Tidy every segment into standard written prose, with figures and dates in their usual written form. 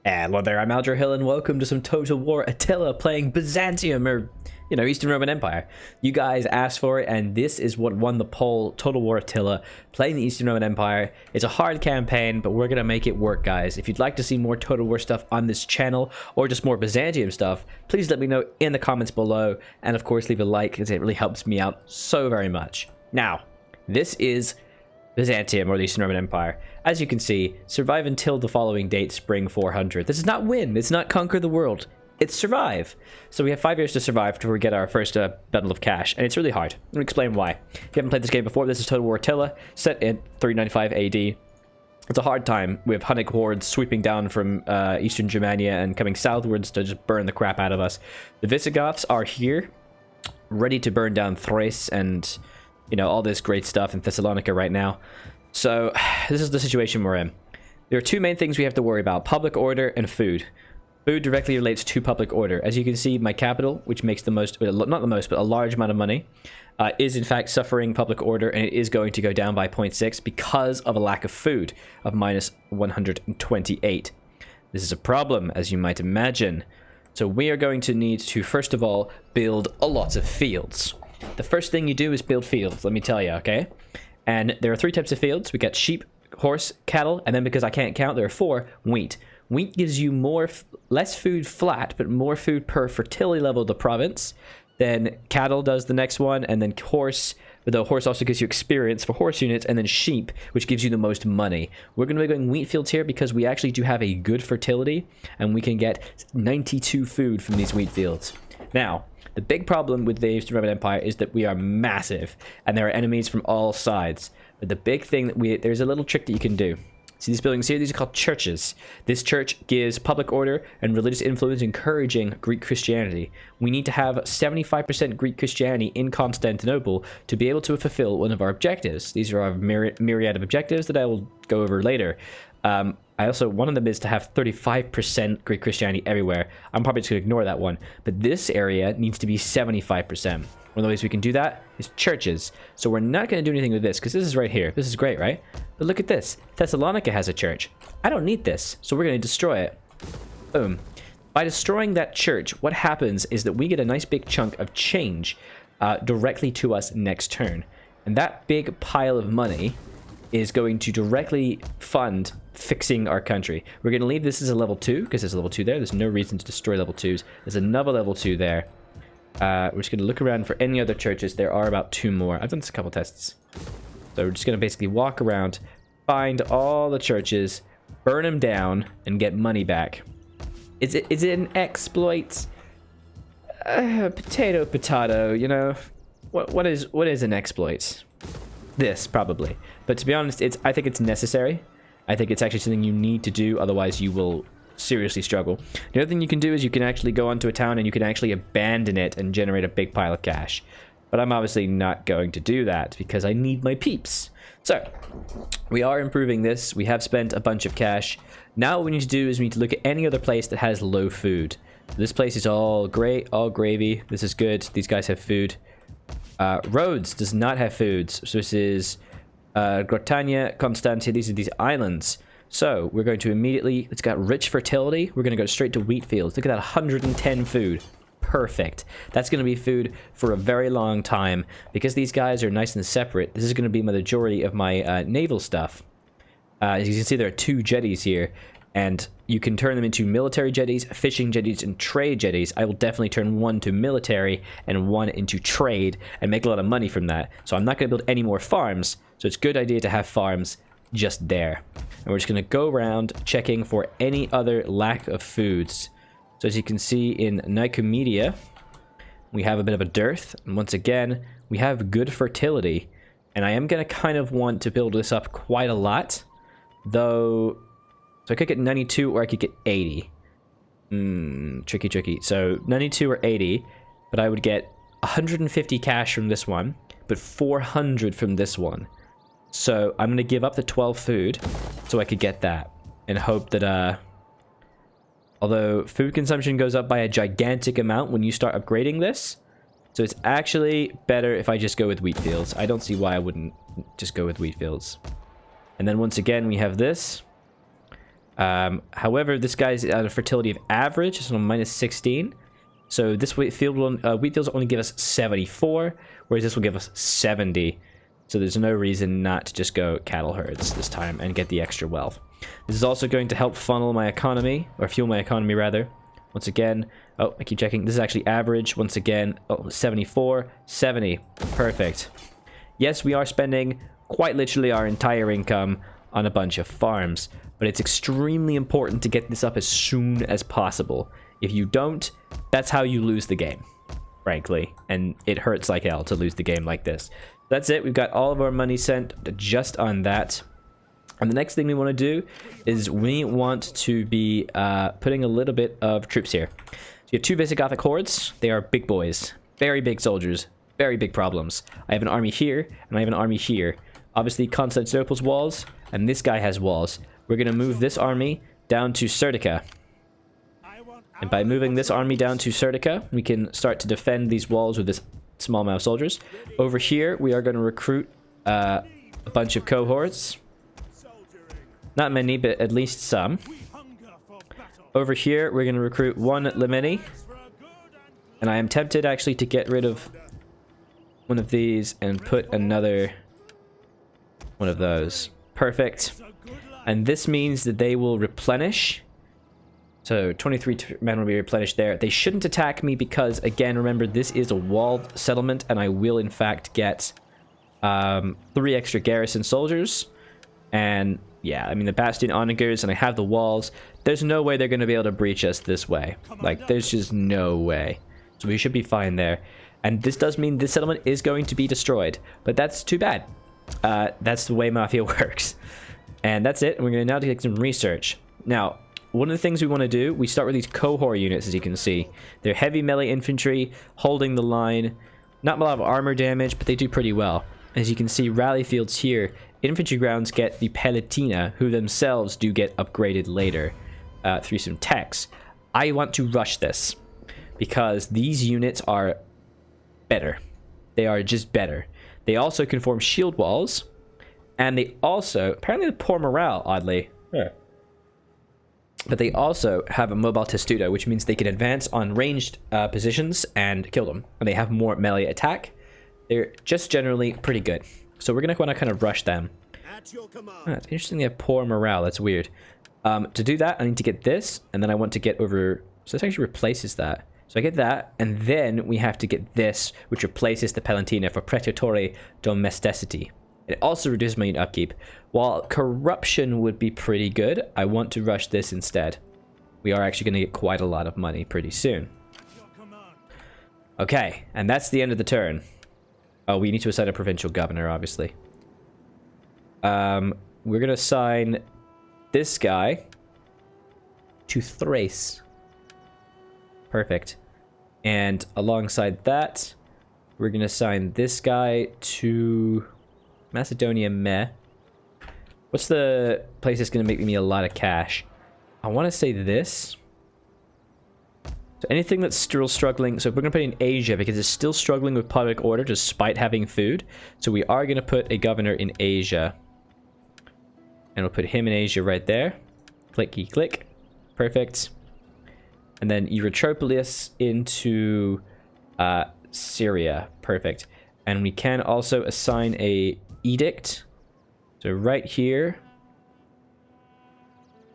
Hello there, I'm Aldrahill, and welcome to some Total War Attila playing Byzantium, or, Eastern Roman Empire. You guys asked for it, and this is what won the poll, Total War Attila, playing the Eastern Roman Empire. It's a hard campaign, but we're going to make it work, guys. If you'd like to see more Total War stuff on this channel, or just more Byzantium stuff, please let me know in the comments below, and of course leave a like, because it really helps me out so very much. Now, this is Byzantium, or the Eastern Roman Empire. As you can see, survive until the following date, spring 400. This is not win, it's not conquer the world, it's survive. So we have 5 years to survive before we get our first bundle of cash, and it's really hard. Let me explain why. If you haven't played this game before, this is Total War Attila, set in 395 AD. It's a hard time. We have Hunnic hordes sweeping down from eastern Germania and coming southwards to just burn the crap out of us. The Visigoths are here, ready to burn down Thrace and all this great stuff in Thessalonica right now. So this is the situation we're in. There are 2 main things we have to worry about: public order and food. Food directly relates to public order. As you can see, my capital, which makes the most, not the most, but a large amount of money, is in fact suffering public order, and it is going to go down by 0.6 because of a lack of food of minus 128. This is a problem, as you might imagine. So we are going to need to, first of all, build a lot of fields. The first thing you do is build fields, let me tell you, okay? And there are 3 types of fields. We got sheep, horse, cattle, and then because I can't count, there are 4, wheat. Wheat gives you less food flat, but more food per fertility level of the province. Then cattle does the next one, and then horse, but the horse also gives you experience for horse units, and then sheep, which gives you the most money. We're going to be going wheat fields here because we actually do have a good fertility, and we can get 92 food from these wheat fields. Now, the big problem with the Eastern Roman Empire is that we are massive, and there are enemies from all sides. But the big thing that there's a little trick that you can do. See these buildings here? These are called churches. This church gives public order and religious influence, encouraging Greek Christianity. We need to have 75% Greek Christianity in Constantinople to be able to fulfill one of our objectives. These are our myriad of objectives that I will go over later. One of them is to have 35% Greek Christianity everywhere. I'm probably just going to ignore that one. But this area needs to be 75%. One of the ways we can do that is churches. So we're not going to do anything with this, because this is right here. This is great, right? But look at this. Thessalonica has a church. I don't need this, so we're going to destroy it. Boom. By destroying that church, what happens is that we get a nice big chunk of change directly to us next turn. And that big pile of money is going to directly fund fixing our country. We're going to leave this as a level 2, because there's a level 2 there. There's no reason to destroy level 2s. There's another level 2 there. We're just going to look around for any other churches. There are about 2 more. I've done this a couple tests. So we're just going to basically walk around, find all the churches, burn them down, and get money back. Is it an exploit? Potato, What is an exploit? This, probably. But to be honest, I think it's necessary. I think it's actually something you need to do, otherwise you will seriously struggle. The other thing you can do is you can actually go onto a town and you can actually abandon it and generate a big pile of cash. But I'm obviously not going to do that because I need my peeps. So, we are improving this. We have spent a bunch of cash. Now what we need to do is we need to look at any other place that has low food. This place is all great, all gravy. This is good. These guys have food. Rhodes does not have foods. So this is Grotania, Constantia. These are these islands. So we're going to immediately, it's got rich fertility. We're going to go straight to wheat fields. Look at that, 110 food. Perfect. That's going to be food for a very long time. Because these guys are nice and separate, this is going to be the majority of my naval stuff. As you can see, there are 2 jetties here. And you can turn them into military jetties, fishing jetties, and trade jetties. I will definitely turn one to military and one into trade and make a lot of money from that. So I'm not going to build any more farms. So it's a good idea to have farms just there. And we're just going to go around checking for any other lack of foods. So as you can see in Nicomedia, we have a bit of a dearth. And once again, we have good fertility. And I am going to kind of want to build this up quite a lot. Though, so I could get 92 or I could get 80. Tricky. So 92 or 80, but I would get 150 cash from this one, but 400 from this one. So I'm going to give up the 12 food so I could get that and hope that, although food consumption goes up by a gigantic amount when you start upgrading this, so it's actually better if I just go with wheat fields. I don't see why I wouldn't just go with wheat fields. And then once again, we have this. However, this guy's at a fertility of average, so minus 16. So this wheat fields will only give us 74, whereas this will give us 70. So there's no reason not to just go cattle herds this time and get the extra wealth. This is also going to help funnel my economy, or fuel my economy rather. Once again, oh, I keep checking. This is actually average. Once again, oh, 74, 70. Perfect. Yes, we are spending quite literally our entire income on a bunch of farms, but it's extremely important to get this up as soon as possible. If you don't, that's how you lose the game, frankly, and it hurts like hell to lose the game like this. That's it. We've got all of our money sent just on that. And the next thing we want to do is we want to be putting a little bit of troops here. So you have 2 basic Gothic hordes. They are big boys, very big soldiers, very big problems. I have an army here, and I have an army here. Obviously, Constantinople's walls, and this guy has walls. We're going to move this army down to Serdica. And by moving this army down to Serdica, we can start to defend these walls with this small amount of soldiers. Over here, we are going to recruit a bunch of cohorts. Not many, but at least some. Over here, we're going to recruit 1 Lemini. And I am tempted actually to get rid of one of these and put another one of those. Perfect. And this means that they will replenish. So 23 men will be replenished there. They shouldn't attack me because, again, remember, this is a walled settlement, and I will, in fact, get 3 extra garrison soldiers. And, yeah, I mean, the Bastion onagers, and I have the walls. There's no way they're going to be able to breach us this way. Like, there's just no way. So we should be fine there. And this does mean this settlement is going to be destroyed. But that's too bad. That's the way Mafia works. And that's it. And we're going to now take some research. Now, one of the things we want to do, we start with these cohort units, as you can see. They're heavy melee infantry, holding the line. Not a lot of armor damage, but they do pretty well. As you can see, rally fields here. Infantry grounds get the Palatina, who themselves do get upgraded later through some techs. I want to rush this because these units are better. They are just better. They also can form shield walls, and they also, apparently the poor morale, oddly. Yeah. But they also have a mobile testudo, which means they can advance on ranged positions and kill them. And they have more melee attack. They're just generally pretty good. So we're going to want to kind of rush them. It's interesting they have poor morale. That's weird. To do that, I need to get this, and then I want to get over... So this actually replaces that. So I get that, and then we have to get this, which replaces the Palantina for Pretitore Domesticity. It also reduces my unit upkeep. While corruption would be pretty good, I want to rush this instead. We are actually going to get quite a lot of money pretty soon. Okay, and that's the end of the turn. Oh, we need to assign a provincial governor, obviously. We're going to assign this guy to Thrace. Perfect. And alongside that, we're going to assign this guy to Macedonia. Meh. What's the place that's going to make me a lot of cash? I want to say this. So anything that's still struggling. So we're going to put in Asia because it's still struggling with public order despite having food. So we are going to put a governor in Asia. And we'll put him in Asia right there. Clicky click. Perfect. And then Erytropolis into Syria. Perfect. And we can also assign a edict. So right here.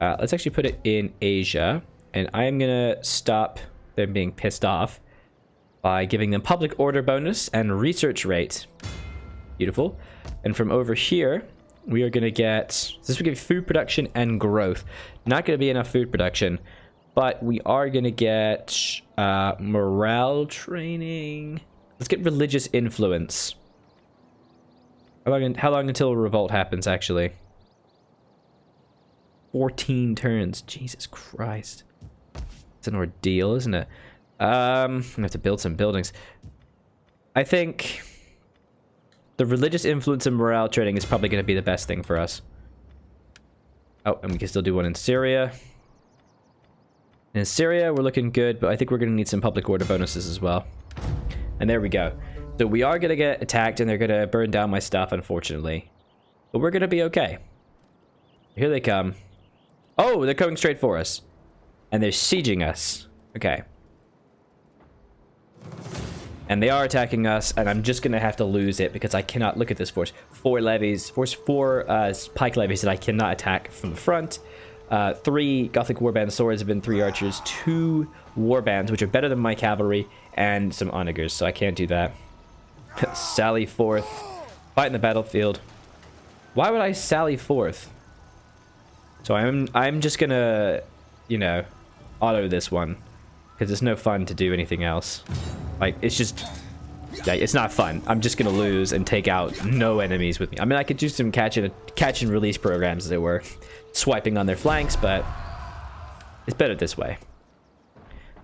Let's actually put it in Asia. And I'm going to stop them being pissed off by giving them public order bonus and research rate. Beautiful. And from over here, we are going to get... This will give food production and growth. Not going to be enough food production. But we are going to get morale training. Let's get religious influence. How long until a revolt happens, actually? 14 turns. Jesus Christ. It's an ordeal, isn't it? I'm going to have to build some buildings. I think the religious influence and morale training is probably going to be the best thing for us. Oh, and we can still do one in Syria. In Syria, we're looking good, but I think we're going to need some public order bonuses as well. And there we go. So we are going to get attacked, and they're going to burn down my stuff, unfortunately. But we're going to be okay. Here they come. Oh, they're coming straight for us. And they're sieging us. Okay. And they are attacking us, and I'm just going to have to lose it because I cannot... Look at this force. Four pike levies that I cannot attack from the front. 3 Gothic warband swords have been 3 archers. 2 warbands, which are better than my cavalry, and some onagers, so I can't do that. Sally forth. Fight in the battlefield. Why would I sally forth? So I'm just going to, you know, auto this one. Because it's no fun to do anything else. Like, it's just... Yeah, it's not fun. I'm just gonna lose and take out no enemies with me. I mean, I could do some catch and release programs, as it were. Swiping on their flanks, but... It's better this way.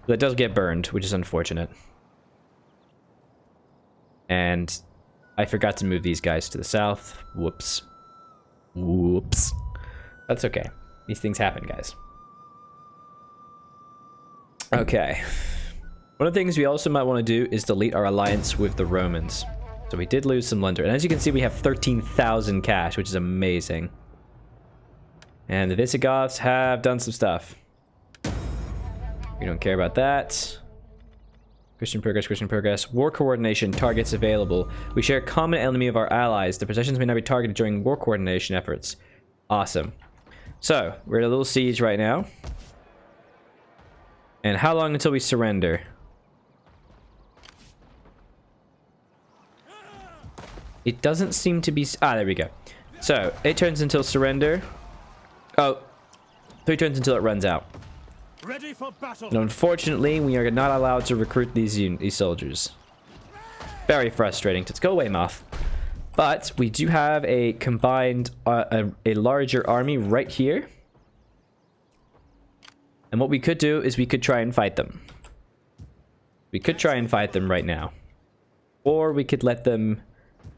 But it does get burned, which is unfortunate. And... I forgot to move these guys to the south. Whoops. Whoops. That's okay. These things happen, guys. Okay. One of the things we also might want to do is delete our alliance with the Romans. So we did lose some lunder. And as you can see, we have 13,000 cash, which is amazing. And the Visigoths have done some stuff. We don't care about that. Christian progress, Christian progress. War coordination, targets available. We share a common enemy of our allies. The possessions may not be targeted during war coordination efforts. Awesome. So, we're at a little siege right now. And how long until we surrender? It doesn't seem to be... Ah, there we go. So, 8 turns until surrender. Oh, 3 turns until it runs out. Ready for battle. And unfortunately, we are not allowed to recruit these soldiers. Very frustrating. Let's go away, Moth. But we do have a combined, a larger army right here. And what we could do is we could try and fight them. We could try and fight them right now. Or we could let them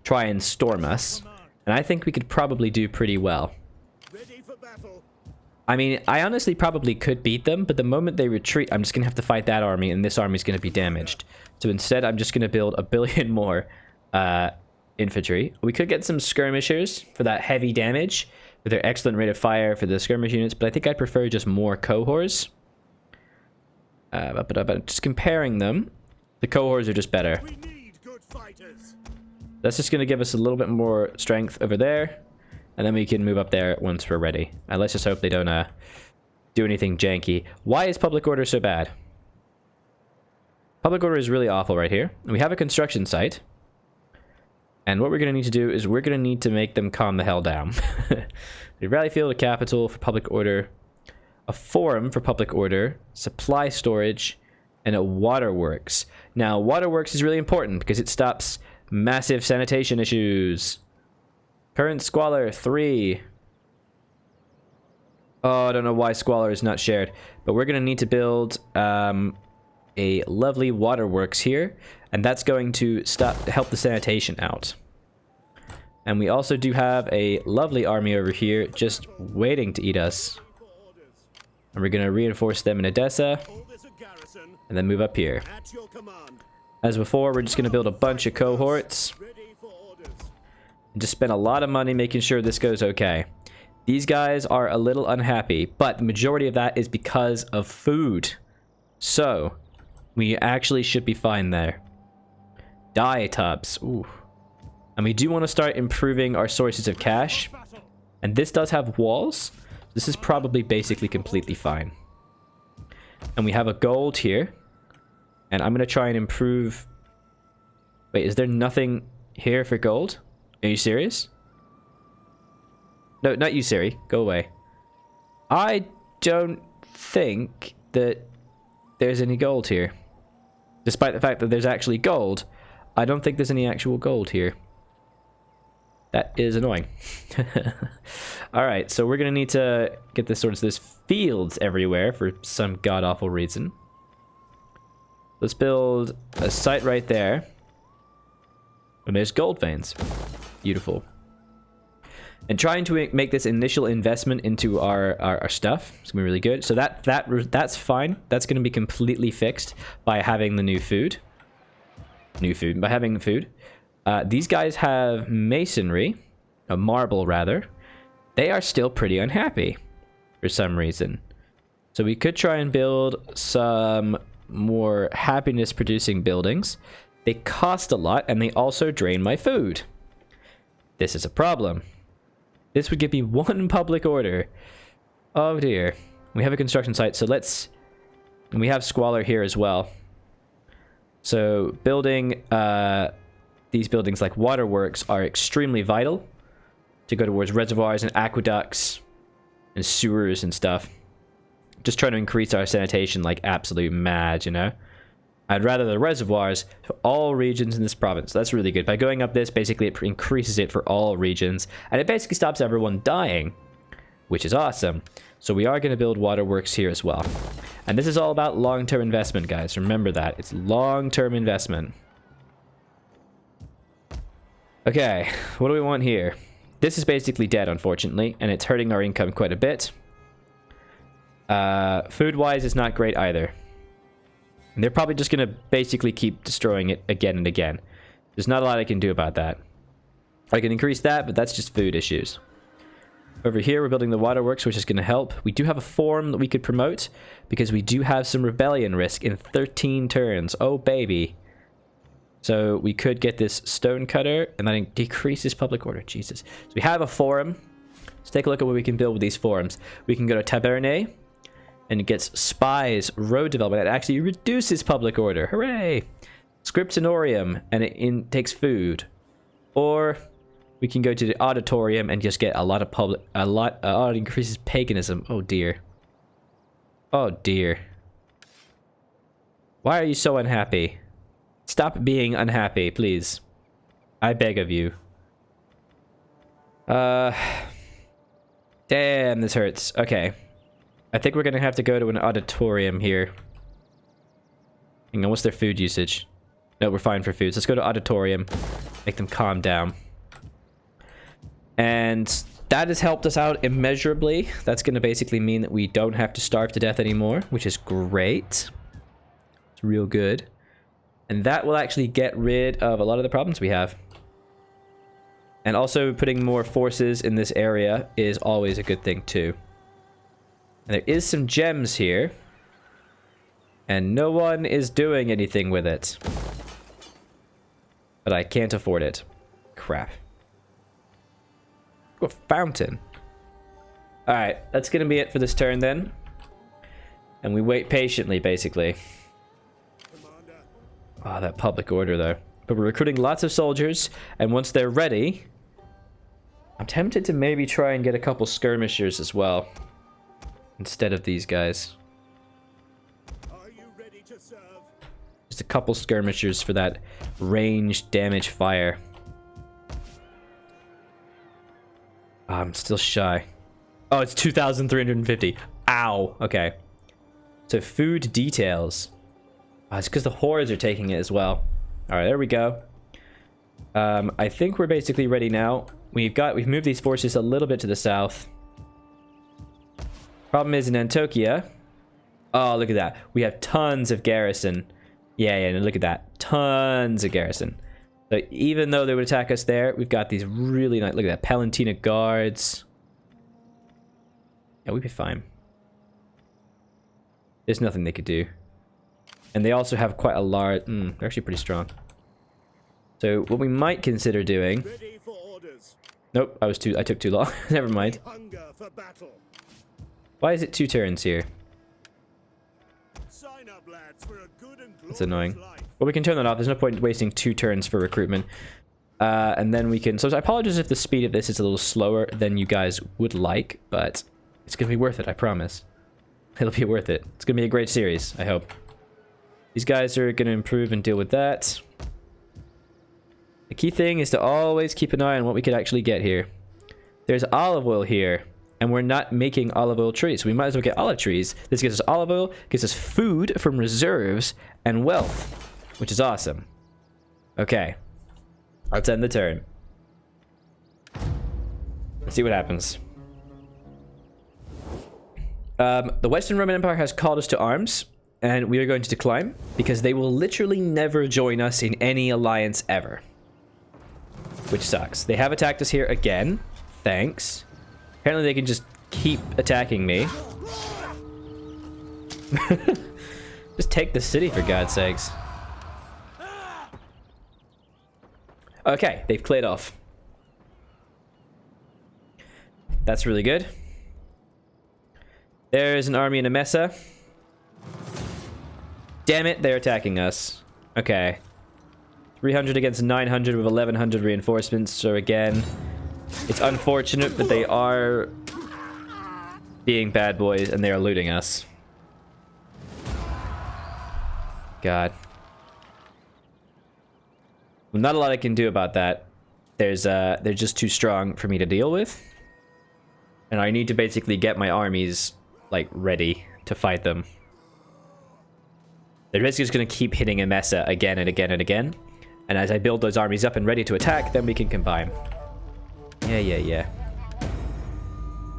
try and storm us. And I think we could probably do pretty well. Ready for battle. I mean, I honestly probably could beat them, but the moment they retreat, I'm just going to have to fight that army, and this army is going to be damaged. So instead, I'm just going to build 1 billion more infantry. We could get some skirmishers for that heavy damage, with their excellent rate of fire for the skirmish units, but I think I'd prefer just more cohorts. But just comparing them, the cohorts are just better. We need good fighters. That's just going to give us a little bit more strength over there, and then we can move up there once we're ready. And let's just hope they don't do anything janky. Why is public order so bad? Public order is really awful right here. We have a construction site. And what we're going to need to do is we're going to need to make them calm the hell down. The rally field, a capital for public order, a forum for public order, supply storage, and a waterworks. Now, waterworks is really important because it stops massive sanitation issues. Current squalor, 3. Oh, I don't know why squalor is not shared. But we're going to need to build a lovely waterworks here. And that's going to help the sanitation out. And we also do have a lovely army over here just waiting to eat us. And we're going to reinforce them in Edessa. And then move up here. As before, we're just going to build a bunch of cohorts. And just spend a lot of money making sure this goes okay. These guys are a little unhappy. But the majority of that is because of food. So, we actually should be fine there. Dye tubs. Ooh. And we do want to start improving our sources of cash. And this does have walls. This is probably basically completely fine. And we have a gold here. And I'm going to try and improve... Wait, is there nothing here for gold? Are you serious? No, not you, Siri. Go away. I don't think that there's any gold here. Despite the fact that there's actually gold, I don't think there's any actual gold here. That is annoying. Alright, so we're going to need to get this sort of this fields everywhere for some god-awful reason. Let's build a site right there. And there's gold veins. Beautiful. And trying to make this initial investment into our stuff is going to be really good. So that's fine. That's going to be completely fixed by having the new food. By having the food. These guys have masonry, a marble rather. They are still pretty unhappy. for some reason. So we could try and build some more happiness producing buildings. They cost a lot and they also drain my food. This is a problem. This would give me one public order. Oh dear. We have a construction site, so let's... And we have squalor here as well. So building these buildings like waterworks are extremely vital to go towards reservoirs and aqueducts and sewers and stuff. Just trying to increase our sanitation like absolute mad, you know? I'd rather the reservoirs for all regions in this province. That's really good. By going up this, basically it increases it for all regions. And it basically stops everyone dying, which is awesome. So we are going to build waterworks here as well. And this is all about long-term investment, guys. Remember that. It's long-term investment. Okay, what do we want here? This is basically dead, unfortunately, and it's hurting our income quite a bit. Food-wise, it's not great either. And they're probably just going to basically keep destroying it again and again. There's not a lot I can do about that. I can increase that, but that's just food issues. Over here, we're building the waterworks, which is going to help. We do have a forum that we could promote, because we do have some rebellion risk in 13 turns. Oh, baby. So we could get this stone cutter, and that decreases public order. Jesus. So we have a forum. Let's take a look at what we can build with these forums. We can go to Tabernet, and it gets spies, road development. It actually reduces public order. Hooray! Scriptonorium, and it takes food. Or we can go to the auditorium and just get a lot of public... it increases paganism. Oh, dear. Oh, dear. Why are you so unhappy? Stop being unhappy, please. I beg of you. Damn, this hurts. Okay. I think we're gonna have to go to an auditorium here. Hang on, what's their food usage? No, we're fine for food. So let's go to auditorium. Make them calm down. And that has helped us out immeasurably. That's gonna basically mean that we don't have to starve to death anymore, which is great. It's real good. And that will actually get rid of a lot of the problems we have. And also putting more forces in this area is always a good thing too. And there is some gems here. And no one is doing anything with it. But I can't afford it. Crap. Oh, a fountain. Alright, that's gonna be it for this turn then. And we wait patiently, basically. Oh, that public order though. But we're recruiting lots of soldiers, and once they're ready, I'm tempted to maybe try and get a couple skirmishers as well. Instead of these guys. Are you ready to serve? Just a couple skirmishers for that ranged damage fire. Oh, I'm still shy. Oh, it's 2,350. Ow. Okay. So food details. Oh, it's because the hordes are taking it as well. All right, there we go. I think we're basically ready now. We've moved these forces a little bit to the south. Problem is in Antiochia. Oh, look at that. We have tons of garrison. Yeah, look at that. Tons of garrison. So even though they would attack us there, we've got these really nice... Look at that. Palantina guards. Yeah, we'd be fine. There's nothing they could do. And they also have quite a large... they're actually pretty strong. So what we might consider doing... Ready for orders. Nope, I took too long. Never mind. Hunger for battle. Why is it 2 turns here? Sign up, lads, for a good and That's annoying. glorious life. Well, we can turn that off. There's no point in wasting 2 turns for recruitment. And then we can... So I apologize if the speed of this is a little slower than you guys would like, but it's going to be worth it, I promise. It'll be worth it. It's going to be a great series, I hope. These guys are going to improve and deal with that. The key thing is to always keep an eye on what we could actually get here. There's olive oil here, and we're not making olive oil trees. So we might as well get olive trees. This gives us olive oil, gives us food from reserves, and wealth, which is awesome. Okay. Let's end the turn. Let's see what happens. The Western Roman Empire has called us to arms, and we are going to decline, because they will literally never join us in any alliance ever. Which sucks. They have attacked us here again. Thanks. Apparently they can just keep attacking me. Just take the city, for God's sakes. Okay, they've cleared off. That's really good. There's an army in Emesa. Damn it, they're attacking us. Okay. 300 against 900 with 1100 reinforcements. So again, it's unfortunate, but they are being bad boys and they are looting us. God. Well, not a lot I can do about that. They're just too strong for me to deal with. And I need to basically get my armies, like, ready to fight them. They're basically just going to keep hitting Emesa again and again and again. And as I build those armies up and ready to attack, then we can combine. Yeah.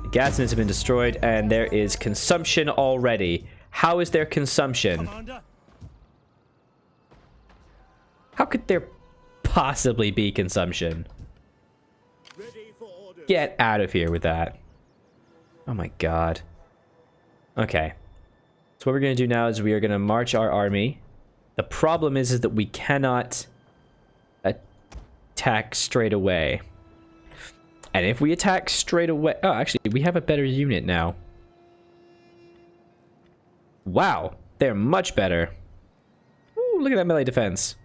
The garrisons have been destroyed, and there is consumption already. How is there consumption? Commander. How could there possibly be consumption? Ready for orders. Get out of here with that. Oh my god. Okay. So what we're going to do now is we are going to march our army. The problem is that we cannot attack straight away. And if we attack straight away... Oh, actually, we have a better unit now. Wow. They're much better. Ooh, look at that melee defense.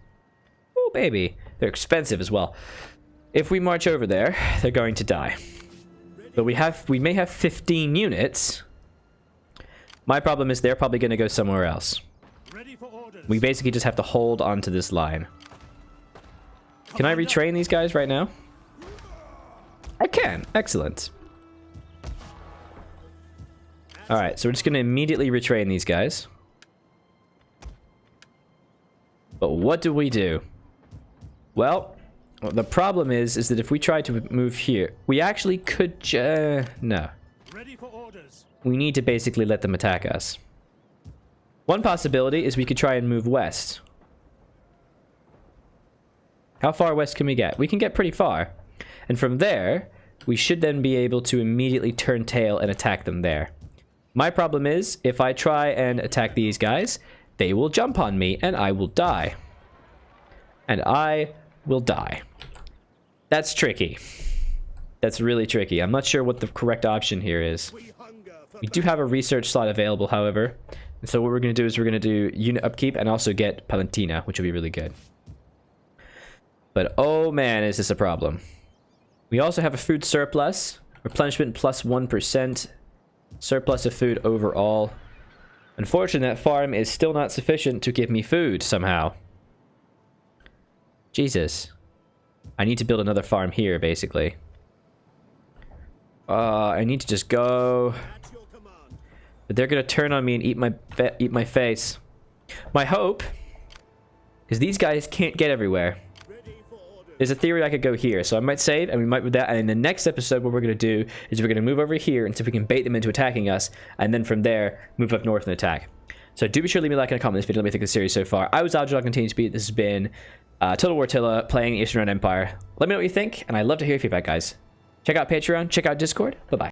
Ooh, baby. They're expensive as well. If we march over there, they're going to die. But we may have 15 units. My problem is they're probably going to go somewhere else. Ready for orders. We basically just have to hold onto this line. Can I retrain these guys right now? I can. Excellent. Alright, so we're just going to immediately retrain these guys. But what do we do? Well, the problem is that if we try to move here, we actually could no. Ready for orders. We need to basically let them attack us. One possibility is we could try and move west. How far west can we get? We can get pretty far. And from there, we should then be able to immediately turn tail and attack them there. My problem is, if I try and attack these guys, they will jump on me and I will die. And I will die. That's tricky. That's really tricky. I'm not sure what the correct option here is. We hunger for We do have a research slot available, however. And so what we're going to do is we're going to do unit upkeep and also get Palantina, which will be really good. But oh man, is this a problem. We also have a food surplus. Replenishment plus 1%. Surplus of food overall. Unfortunately, that farm is still not sufficient to give me food somehow. Jesus. I need to build another farm here, basically. I need to just go. at your command. But they're gonna turn on me and eat my face. My hope is these guys can't get everywhere. Ready for orders. There's a theory I could go here, so I might save and we might with that. And in the next episode, what we're gonna do is we're gonna move over here and see if we can bait them into attacking us, and then from there move up north and attack. So do be sure to leave me a like and a comment on this video. Let me think of the series so far. I was Aldrahill, continue to be. This has been Total War Attila playing Eastern Roman Empire. Let me know what you think, and I'd love to hear your feedback, guys. Check out Patreon, check out Discord. Bye bye.